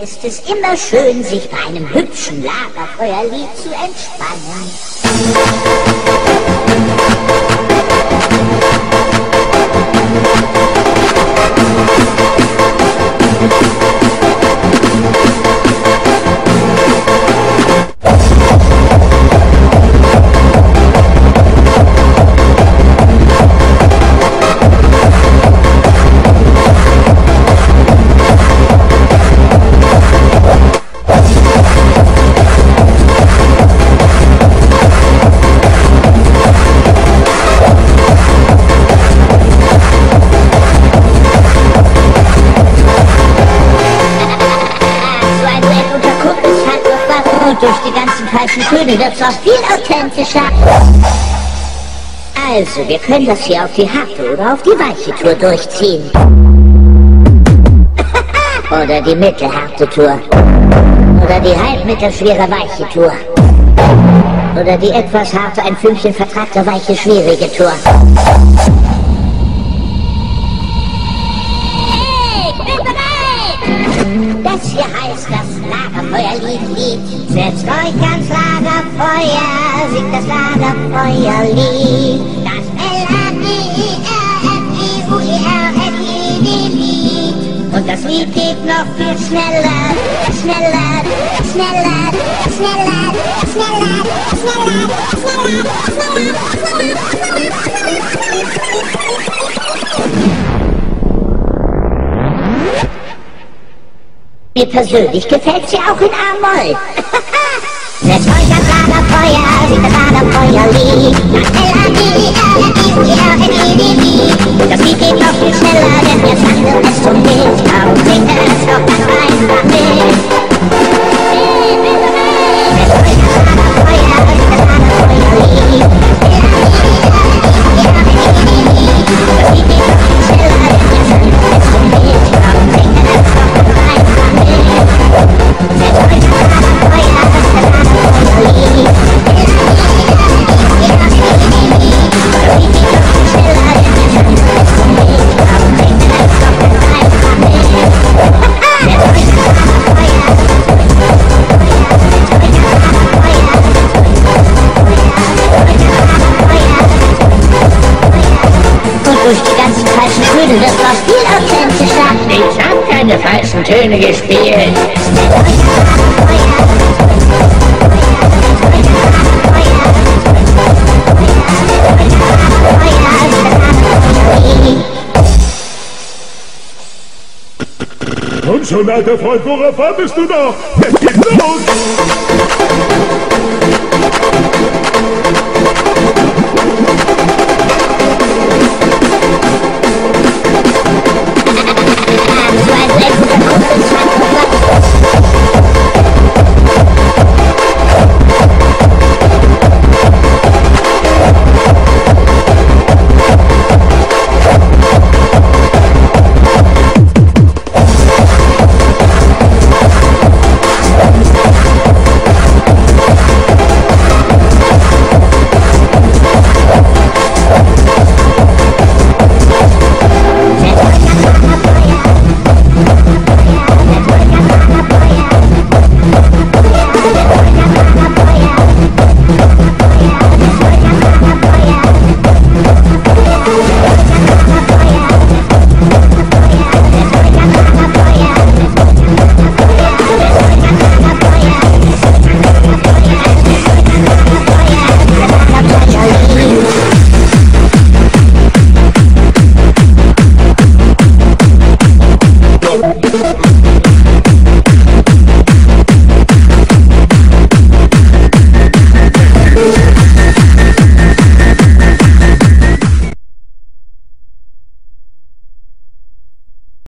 ist es immer schön, sich bei einem hübschen Lagerfeuerlied zu entspannen. Durch die ganzen falschen Töne wird's auch viel authentischer. Also, wir können das hier auf die harte oder auf die weiche Tour durchziehen. Oder die mittelharte Tour. Oder die halbmittelschwere weiche Tour. Oder die etwas harte, ein Fünkchen vertragte weiche schwierige Tour. Hey, ich bin bereit! Das hier heißt das Lagerfeuerlied. Setzt euch ans Lagerfeuer, singt das Lagerfeuerlied. Das L-A-G-E-R-F-E-U-E-R-F-E-D-Lied. Und das Lied geht noch viel schneller, schneller, schneller, schneller, schneller, schneller, Mir persönlich gefällt's ja auch in A-Moll. Setzt euch ans Lagerfeuer, singt das Lagerfeuerlied. Das L-A-G-E-R-F-E-U-E-R-F-E-D-Lied. Das Lied geht noch viel schneller, denn jetzt handelt es um mich. Darum singt es doch ganz einfach mit. Setzt euch ans Lagerfeuer, singt das Lagerfeuerlied. Das Lied geht noch viel schneller, denn jetzt handelt es um mich. Darum singt es doch ganz einfach mit. Setzt euch ans Lagerfeuer, singt das Lagerfeuerlied. Durch die ganzen falschen Töne wird was viel authentischer. Ich hab keine falschen Töne gespielt. Komm schon, alter Freund, worauf wartest du noch? Es geht los!